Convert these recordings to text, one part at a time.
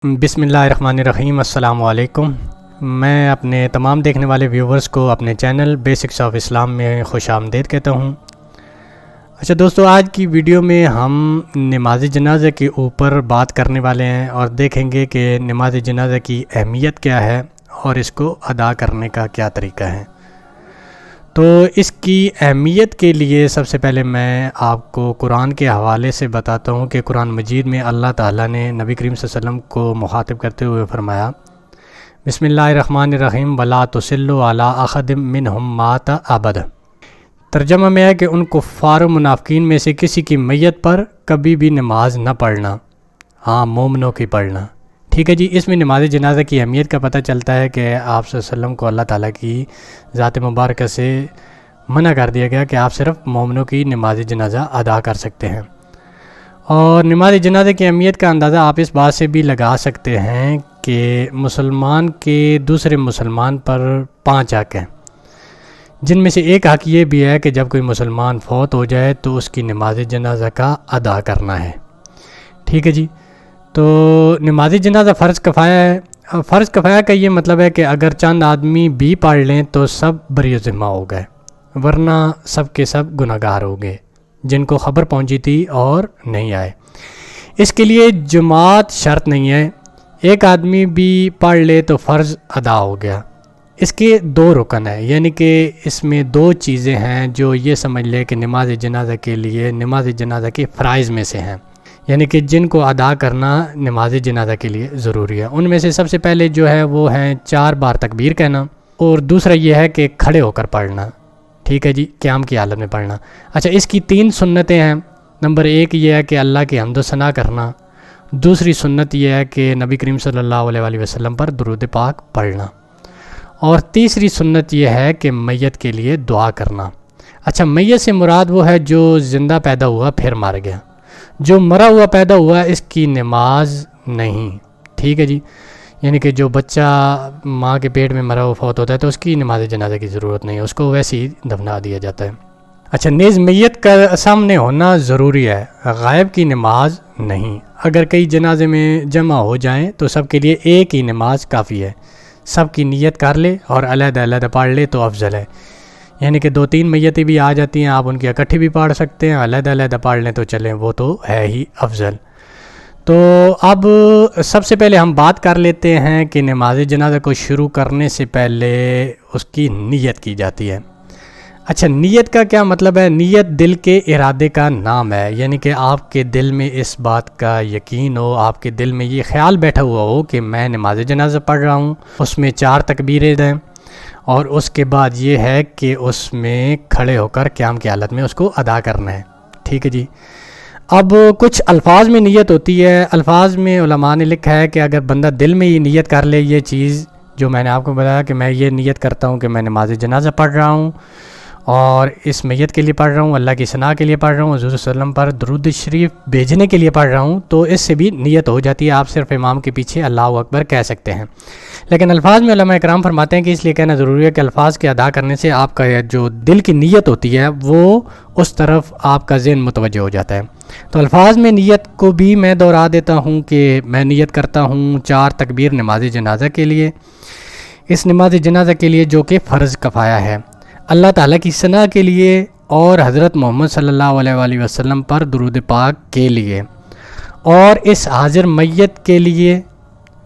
بسم اللہ الرحمن الرحیم۔ السلام علیکم۔ میں اپنے تمام دیکھنے والے ویورز کو اپنے چینل بیسکس آف اسلام میں خوش آمدید کہتا ہوں۔ اچھا دوستو، آج کی ویڈیو میں ہم نماز جنازہ کے اوپر بات کرنے والے ہیں اور دیکھیں گے کہ نماز جنازہ کی اہمیت کیا ہے اور اس کو ادا کرنے کا کیا طریقہ ہے۔ تو اس کی اہمیت کے لیے سب سے پہلے میں آپ کو قرآن کے حوالے سے بتاتا ہوں کہ قرآن مجید میں اللہ تعالیٰ نے نبی کریم صلی اللہ علیہ وسلم کو مخاطب کرتے ہوئے فرمایا، بسم اللہ الرحمن الرحیم ولا تصلوا علی احد منہم مات ابدا۔ ترجمہ میں ہے کہ ان کفار و منافقین میں سے کسی کی میت پر کبھی بھی نماز نہ پڑھنا، ہاں مومنوں کی پڑھنا۔ ٹھیک ہے جی، اس میں نماز جنازہ کی اہمیت کا پتہ چلتا ہے کہ آپ صلی اللہ علیہ وسلم کو اللہ تعالیٰ کی ذات مبارکہ سے منع کر دیا گیا کہ آپ صرف مومنوں کی نماز جنازہ ادا کر سکتے ہیں۔ اور نماز جنازہ کی اہمیت کا اندازہ آپ اس بات سے بھی لگا سکتے ہیں کہ مسلمان کے دوسرے مسلمان پر 5 حق ہیں، جن میں سے ایک حق یہ بھی ہے کہ جب کوئی مسلمان فوت ہو جائے تو اس کی نماز جنازہ کا ادا کرنا ہے۔ ٹھیک ہے جی، تو نماز جنازہ فرض کفایہ ہے۔ فرض کفایہ کا یہ مطلب ہے کہ اگر چند آدمی بھی پڑھ لیں تو سب بری ذمہ ہو گئے، ورنہ سب کے سب گناہ گار ہو گئے جن کو خبر پہنچی تھی اور نہیں آئے۔ اس کے لیے جماعت شرط نہیں ہے، ایک آدمی بھی پڑھ لے تو فرض ادا ہو گیا۔ اس کے 2 رکن ہیں، یعنی کہ اس میں 2 چیزیں ہیں جو یہ سمجھ لے کہ نماز جنازہ کے لیے نماز جنازہ کے فرائض میں سے ہیں، یعنی کہ جن کو ادا کرنا نماز جنازہ کے لیے ضروری ہے۔ ان میں سے سب سے پہلے جو ہے وہ ہیں 4 بار تکبیر کہنا، اور دوسرا یہ ہے کہ کھڑے ہو کر پڑھنا۔ ٹھیک ہے جی، قیام کی حالت میں پڑھنا۔ اچھا، اس کی 3 سنتیں ہیں۔ نمبر 1 یہ ہے کہ اللہ کی حمد و ثنا کرنا، دوسری سنت یہ ہے کہ نبی کریم صلی اللہ علیہ وآلہ وسلم پر درود پاک پڑھنا، اور تیسری سنت یہ ہے کہ میت کے لیے دعا کرنا۔ اچھا، میت سے مراد وہ ہے جو زندہ پیدا ہوا پھر مر گیا، جو مرا ہوا پیدا ہوا اس کی نماز نہیں۔ ٹھیک ہے جی، یعنی کہ جو بچہ ماں کے پیٹ میں مرا ہوا فوت ہوتا ہے تو اس کی نماز جنازہ کی ضرورت نہیں ہے، اس کو ویسے ہی دفنا دیا جاتا ہے۔ اچھا، نیز میت کا سامنے ہونا ضروری ہے، غائب کی نماز نہیں۔ اگر کئی جنازے میں جمع ہو جائیں تو سب کے لیے ایک ہی نماز کافی ہے، سب کی نیت کر لے اور علیحدہ علیحدہ پڑھ لے تو افضل ہے۔ یعنی کہ 2-3 میتیں بھی آ جاتی ہیں، آپ ان کی اکٹھی بھی پڑھ سکتے ہیں، علیحدہ علیحدہ پڑھ لیں تو چلیں، وہ تو ہے ہی افضل۔ تو اب سب سے پہلے ہم بات کر لیتے ہیں کہ نماز جنازہ کو شروع کرنے سے پہلے اس کی نیت کی جاتی ہے۔ اچھا، نیت کا کیا مطلب ہے؟ نیت دل کے ارادے کا نام ہے، یعنی کہ آپ کے دل میں اس بات کا یقین ہو، آپ کے دل میں یہ خیال بیٹھا ہوا ہو کہ میں نماز جنازہ پڑھ رہا ہوں، اس میں 4 تکبیریں دیں، اور اس کے بعد یہ ہے کہ اس میں کھڑے ہو کر قیام کی حالت میں اس کو ادا کرنا ہے۔ ٹھیک ہے جی، اب کچھ الفاظ میں نیت ہوتی ہے۔ الفاظ میں علماء نے لکھا ہے کہ اگر بندہ دل میں یہ نیت کر لے، یہ چیز جو میں نے آپ کو بتایا کہ میں یہ نیت کرتا ہوں کہ میں نماز جنازہ پڑھ رہا ہوں اور اس میت کے لیے پڑھ رہا ہوں، اللہ کی ثنا کے لیے پڑھ رہا ہوں، حضور صلی اللہ علیہ وسلم پر درود شریف بھیجنے کے لیے پڑھ رہا ہوں، تو اس سے بھی نیت ہو جاتی ہے۔ آپ صرف امام کے پیچھے اللہ اکبر کہہ سکتے ہیں، لیکن الفاظ میں علماء اکرام فرماتے ہیں کہ اس لیے کہنا ضروری ہے کہ الفاظ کے ادا کرنے سے آپ کا جو دل کی نیت ہوتی ہے وہ اس طرف آپ کا ذہن متوجہ ہو جاتا ہے۔ تو الفاظ میں نیت کو بھی میں دہرا دیتا ہوں کہ میں نیت کرتا ہوں 4 تکبیر نماز جنازہ کے لیے، اس نماز جنازہ کے لیے جو کہ فرض کفایہ ہے، اللہ تعالیٰ کی ثنا کے لیے اور حضرت محمد صلی اللہ علیہ وآلہ وسلم پر درود پاک کے لیے، اور اس حاضر میت کے لیے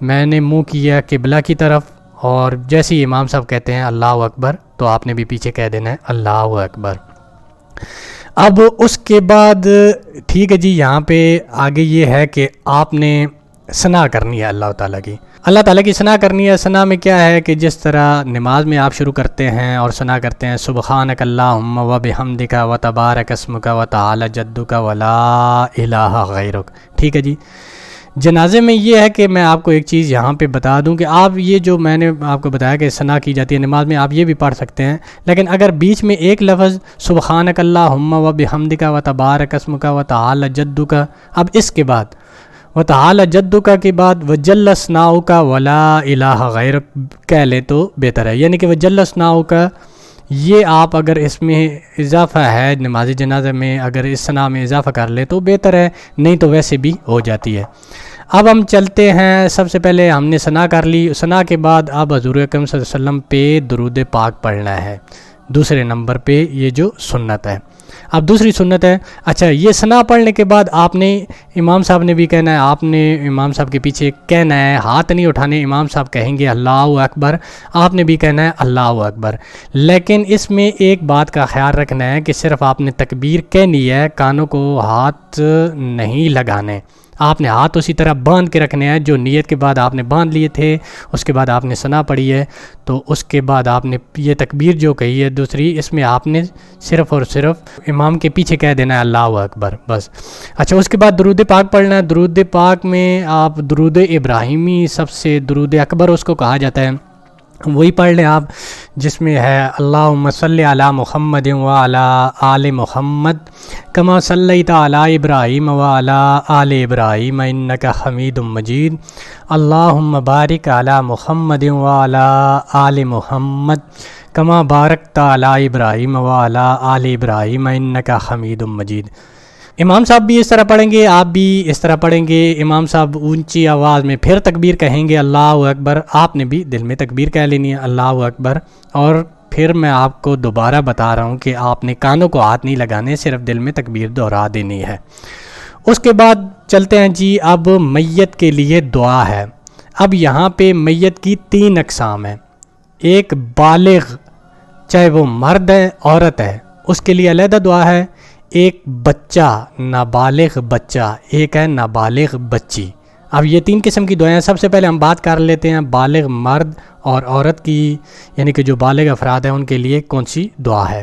میں نے منہ کیا قبلہ کی طرف، اور جیسے ہی امام صاحب کہتے ہیں اللہ اکبر تو آپ نے بھی پیچھے کہہ دینا ہے اللہ اکبر۔ اب اس کے بعد ٹھیک ہے جی، یہاں پہ آگے یہ ہے کہ آپ نے ثنا کرنی ہے اللہ تعالیٰ کی، اللہ تعالیٰ کی ثنا کرنی ہے۔ ثنا میں کیا ہے کہ جس طرح نماز میں آپ شروع کرتے ہیں اور ثنا کرتے ہیں سبحانک اللہم و بحمدک و تبارک اسمک و تعالی جدک و لا الہ غیرک۔ ٹھیک ہے جی، جنازے میں یہ ہے کہ میں آپ کو ایک چیز یہاں پہ بتا دوں کہ آپ یہ جو میں نے آپ کو بتایا کہ ثنا کی جاتی ہے نماز میں، آپ یہ بھی پڑھ سکتے ہیں، لیکن اگر بیچ میں ایک لفظ سبحانک اللہم و بحمدک و تبارک اسمک و تعالی جدک، اب اس کے بعد وتعالی جدک کے بعد وجل ثناؤک ولا الہ غیرک کہہ لیں تو بہتر ہے، یعنی کہ وجل ثناؤک یہ آپ اگر اس میں اضافہ ہے نماز جنازہ میں، اگر اس ثنا میں اضافہ کر لے تو بہتر ہے، نہیں تو ویسے بھی ہو جاتی ہے۔ اب ہم چلتے ہیں، سب سے پہلے ہم نے ثنا کر لی، ثنا کے بعد اب حضور اکرم صلی اللہ علیہ وسلم پہ درود پاک پڑھنا ہے دوسرے نمبر پہ، یہ جو سنت ہے۔ اب دوسری سنت ہے، اچھا یہ ثنا پڑھنے کے بعد آپ نے، امام صاحب نے بھی کہنا ہے، آپ نے امام صاحب کے پیچھے کہنا ہے، ہاتھ نہیں اٹھانے، امام صاحب کہیں گے اللہ اکبر، آپ نے بھی کہنا ہے اللہ اکبر۔ لیکن اس میں ایک بات کا خیال رکھنا ہے کہ صرف آپ نے تکبیر کہنی ہے، کانوں کو ہاتھ نہیں لگانے، آپ نے ہاتھ اسی طرح باندھ کے رکھنے ہیں جو نیت کے بعد آپ نے باندھ لیے تھے، اس کے بعد آپ نے ثنا پڑھی ہے، تو اس کے بعد آپ نے یہ تکبیر جو کہی ہے دوسری، اس میں آپ نے صرف اور صرف امام کے پیچھے کہہ دینا ہے اللہ اکبر بس۔ اچھا اس کے بعد درود پاک پڑھنا ہے۔ درود پاک میں آپ درود ابراہیمی، سب سے درود اکبر اس کو کہا جاتا ہے، وہی پڑھ لیں آپ، جس میں ہے اللہم صلی علی محمد وعلی آل محمد کما صلیت علی ابراہیم وعلی آل ابراہیم انک حمید مجید، اللہم بارک علی محمد وعلی آل محمد کما بارکت علی ابراہیم وعلی آل ابراہیم انک حمید مجید۔ امام صاحب بھی اس طرح پڑھیں گے، آپ بھی اس طرح پڑھیں گے۔ امام صاحب اونچی آواز میں پھر تکبیر کہیں گے اللہ اکبر، آپ نے بھی دل میں تکبیر کہہ لینی ہے اللہ اکبر، اور پھر میں آپ کو دوبارہ بتا رہا ہوں کہ آپ نے کانوں کو ہاتھ نہیں لگانے، صرف دل میں تکبیر دہرا دینی ہے۔ اس کے بعد چلتے ہیں جی، اب میت کے لیے دعا ہے۔ اب یہاں پہ میت کی 3 اقسام ہیں، ایک بالغ، چاہے وہ مرد ہے عورت ہے، اس کے لیے علیحدہ دعا ہے، ایک بچہ نابالغ بچہ، ایک ہے نابالغ بچی۔ اب یہ 3 قسم کی دعائیں ہیں۔ سب سے پہلے ہم بات کر لیتے ہیں بالغ مرد اور عورت کی، یعنی کہ جو بالغ افراد ہیں ان کے لیے کون سی دعا ہے۔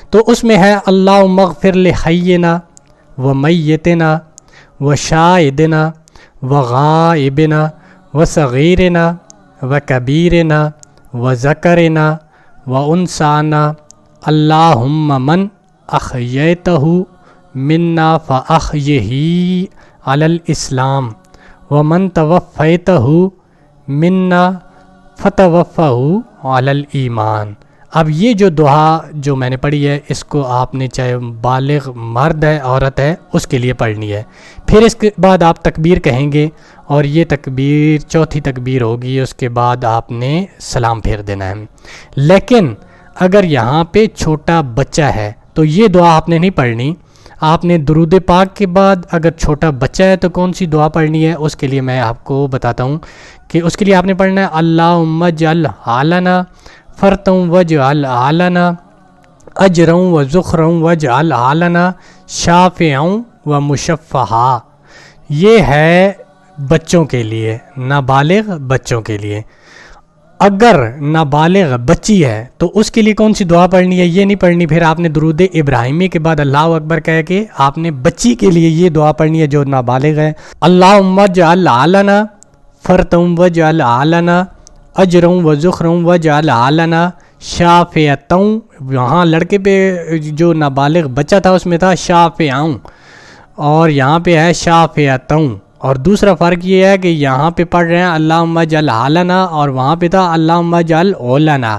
تو اس میں ہے اللہم اغفر لحینا و میتنا و شاہدنا و غائبنا و صغیرنا و کبیرنا و ذکرنا و انسانا اللہم من احییتہ منا فاحیہ علی الاسلام ومن توفیتہ منا فتوفہ علی الایمان۔ اب یہ جو دعا جو میں نے پڑھی ہے، اس کو آپ نے چاہے بالغ مرد ہے عورت ہے اس کے لیے پڑھنی ہے۔ پھر اس کے بعد آپ تکبیر کہیں گے، اور یہ تکبیر چوتھی تکبیر ہوگی، اس کے بعد آپ نے سلام پھیر دینا ہے۔ لیکن اگر یہاں پہ چھوٹا بچہ ہے تو یہ دعا آپ نے نہیں پڑھنی، آپ نے درود پاک کے بعد اگر چھوٹا بچہ ہے تو کون سی دعا پڑھنی ہے، اس کے لیے میں آپ کو بتاتا ہوں کہ اس کے لیے آپ نے پڑھنا ہے اللہم اجعل حالنا فرتم واجعل حالنا اجرم و ذخرم واجعل حالنا شافعا و مشفعا۔ یہ ہے بچوں کے لیے، نابالغ بچوں کے لیے۔ اگر نابالغ بچی ہے تو اس کے لیے کون سی دعا پڑھنی ہے، یہ نہیں پڑھنی، پھر آپ نے درود ابراہیمی کے بعد اللہ اکبر کہہ کے آپ نے بچی کے لیے یہ دعا پڑھنی ہے جو نابالغ ہے، اللہم اجعل حالنا فرتم واجعل حالنا اجرم و ذخرم واجعل حالنا شافعا۔ وہاں لڑکے پہ جو نابالغ بچہ تھا اس میں تھا شافعا، اور یہاں پہ ہے شافعا۔ اور دوسرا فرق یہ ہے کہ یہاں پہ پڑھ رہے ہیں اللہم اجعل حالنا، اور وہاں پہ تھا اللہم اجعل اولنا۔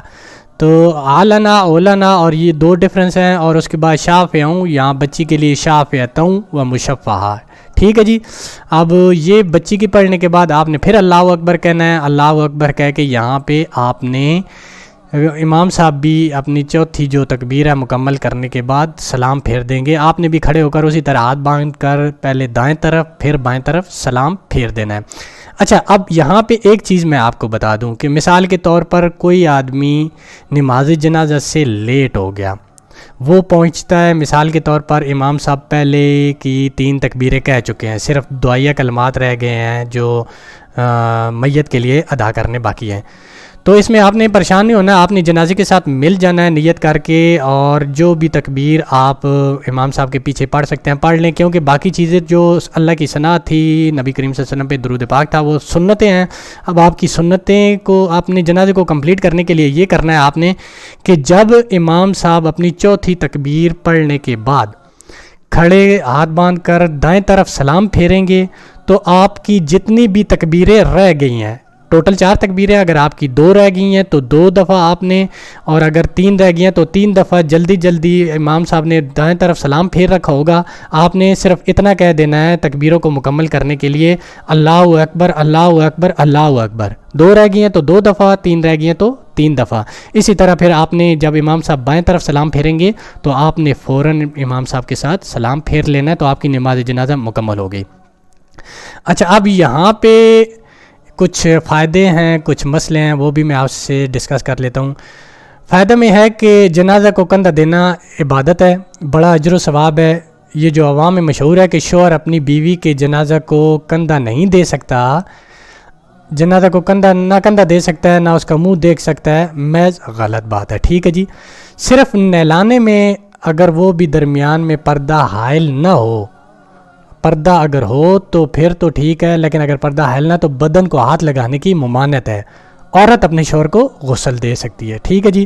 تو حالنا اولنا، اور یہ 2 ڈفرنس ہیں، اور اس کے بعد شافعا، یہاں بچی کے لیے شافعا و مشفعا۔ ٹھیک ہے جی۔ اب یہ بچی کی پڑھنے کے بعد آپ نے پھر اللہ اکبر کہنا ہے، اللہ اکبر کہہ کے یہاں پہ آپ نے، امام صاحب بھی اپنی چوتھی جو تکبیر ہے مکمل کرنے کے بعد سلام پھیر دیں گے، آپ نے بھی کھڑے ہو کر اسی طرح ہاتھ باندھ کر پہلے دائیں طرف پھر بائیں طرف سلام پھیر دینا ہے۔ اچھا اب یہاں پہ ایک چیز میں آپ کو بتا دوں کہ مثال کے طور پر کوئی آدمی نماز جنازہ سے لیٹ ہو گیا، وہ پہنچتا ہے، مثال کے طور پر امام صاحب پہلے کی 3 تکبیریں کہہ چکے ہیں، صرف دعائیہ کلمات رہ گئے ہیں جو میت کے لیے ادا کرنے باقی ہیں۔ تو اس میں آپ نے پریشان نہیں ہونا، آپ نے جنازے کے ساتھ مل جانا ہے نیت کر کے، اور جو بھی تکبیر آپ امام صاحب کے پیچھے پڑھ سکتے ہیں پڑھ لیں، کیونکہ باقی چیزیں جو اللہ کی ثنا تھی، نبی کریم صلی اللہ علیہ وسلم پہ درود پاک تھا، وہ سنتیں ہیں۔ اب آپ کی سنتیں کو اپنے جنازے کو کمپلیٹ کرنے کے لیے یہ کرنا ہے آپ نے کہ جب امام صاحب اپنی چوتھی تکبیر پڑھنے کے بعد کھڑے ہاتھ باندھ کر دائیں طرف سلام پھیریں گے، تو آپ کی جتنی بھی تکبیریں رہ گئی ہیں ٹوٹل 4 تکبیریں، اگر آپ کی 2 رہ گئی ہیں تو 2 دفعہ آپ نے، اور اگر 3 رہ گئی ہیں تو 3 دفعہ جلدی جلدی امام صاحب نے دائیں طرف سلام پھیر رکھا ہوگا، آپ نے صرف اتنا کہہ دینا ہے تکبیروں کو مکمل کرنے کے لیے، اللہ اکبر اللہ اکبر اللہ اکبر۔ 2 رہ گئی ہیں تو 2 دفعہ، 3 رہ گئی ہیں تو 3 دفعہ۔ اسی طرح پھر آپ نے جب امام صاحب بائیں طرف سلام پھیریں گے تو آپ نے فوراً امام صاحب کے ساتھ سلام پھیر لینا ہے، تو آپ کی نماز جنازہ مکمل ہو گئی۔ اچھا، اب یہاں پہ کچھ فائدے ہیں، کچھ مسئلے ہیں، وہ بھی میں آپ سے ڈسکس کر لیتا ہوں۔ فائدہ میں ہے کہ جنازہ کو کندھا دینا عبادت ہے، بڑا اجر و ثواب ہے۔ یہ جو عوام میں مشہور ہے کہ شوہر اپنی بیوی کے جنازہ کو کندھا نہیں دے سکتا، جنازہ کو کندھا دے سکتا ہے، نہ اس کا منہ دیکھ سکتا ہے، محض غلط بات ہے، ٹھیک ہے جی۔ صرف نہلانے میں اگر وہ بھی درمیان میں پردہ حائل نہ ہو، پردہ اگر ہو تو پھر تو ٹھیک ہے، لیکن اگر پردہ حائل نہ تو بدن کو ہاتھ لگانے کی ممانعت ہے، عورت اپنے شوہر کو غسل دے سکتی ہے، ٹھیک ہے جی۔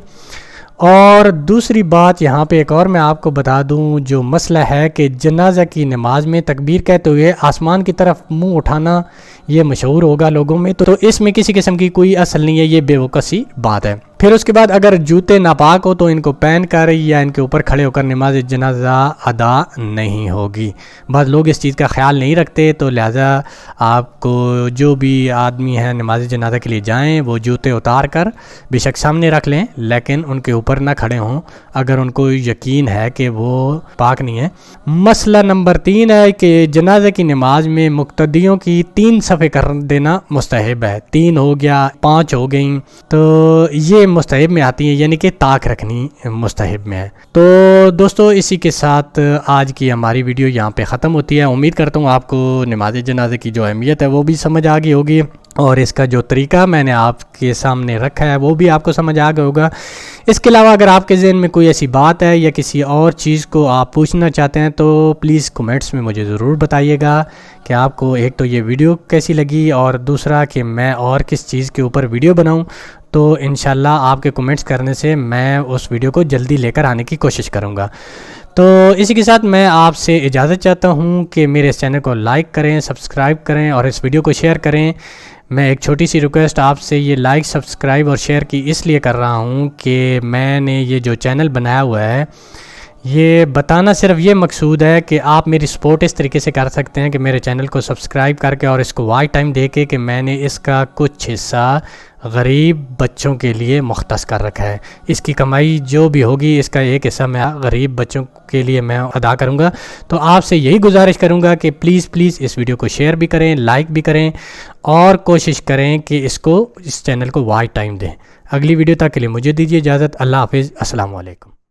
اور دوسری بات یہاں پہ ایک اور میں آپ کو بتا دوں، جو مسئلہ ہے کہ جنازہ کی نماز میں تکبیر کہتے ہوئے آسمان کی طرف منہ اٹھانا، یہ مشہور ہوگا لوگوں میں، تو اس میں کسی قسم کی کوئی اصل نہیں ہے، یہ بے وقوفی بات ہے۔ پھر اس کے بعد اگر جوتے ناپاک ہو تو ان کو پہن کر یا ان کے اوپر کھڑے ہو کر نماز جنازہ ادا نہیں ہوگی۔ بعض لوگ اس چیز کا خیال نہیں رکھتے، تو لہٰذا آپ کو جو بھی آدمی ہیں نماز جنازہ کے لیے جائیں وہ جوتے اتار کر بے شک سامنے رکھ لیں، لیکن ان کے اوپر نہ کھڑے ہوں اگر ان کو یقین ہے کہ وہ پاک نہیں ہے۔ مسئلہ نمبر 3 ہے کہ جنازہ کی نماز میں مقتدیوں کی 3 صفیں کر دینا مستحب ہے، 3 ہو گیا، 5 ہو گئیں، تو یہ مستحب میں آتی ہیں، یعنی کہ طاق رکھنی مستحب میں ہے۔ تو دوستو، اسی کے ساتھ آج کی ہماری ویڈیو یہاں پہ ختم ہوتی ہے۔ امید کرتا ہوں آپ کو نماز جنازے کی جو اہمیت ہے وہ بھی سمجھ آ گئی ہوگی، اور اس کا جو طریقہ میں نے آپ کے سامنے رکھا ہے وہ بھی آپ کو سمجھ آ گیا ہوگا۔ اس کے علاوہ اگر آپ کے ذہن میں کوئی ایسی بات ہے یا کسی اور چیز کو آپ پوچھنا چاہتے ہیں تو پلیز کمنٹس میں مجھے ضرور بتائیے گا کہ آپ کو ایک تو یہ ویڈیو کیسی لگی، اور دوسرا کہ میں اور کس چیز کے اوپر ویڈیو بناؤں۔ تو انشاءاللہ آپ کے کمنٹس کرنے سے میں اس ویڈیو کو جلدی لے کر آنے کی کوشش کروں گا۔ تو اسی کے ساتھ میں آپ سے اجازت چاہتا ہوں کہ میرے اس چینل کو لائک کریں، سبسکرائب کریں اور اس ویڈیو کو شیئر کریں۔ میں ایک چھوٹی سی ریکویسٹ آپ سے یہ لائک، سبسکرائب اور شیئر کی اس لیے کر رہا ہوں کہ میں نے یہ جو چینل بنایا ہوا ہے، یہ بتانا صرف یہ مقصود ہے کہ آپ میری سپورٹ اس طریقے سے کر سکتے ہیں کہ میرے چینل کو سبسکرائب کر کے اور اس کو واچ ٹائم دے کے کہ میں نے اس کا کچھ حصہ غریب بچوں کے لیے مختص کر رکھا ہے۔ اس کی کمائی جو بھی ہوگی اس کا ایک حصہ میں غریب بچوں کے لیے میں ادا کروں گا۔ تو آپ سے یہی گزارش کروں گا کہ پلیز اس ویڈیو کو شیئر بھی کریں، لائک بھی کریں، اور کوشش کریں کہ اس چینل کو واچ ٹائم دیں۔ اگلی ویڈیو تک کے لیے مجھے دیجیے اجازت۔ اللہ حافظ، السلام علیکم۔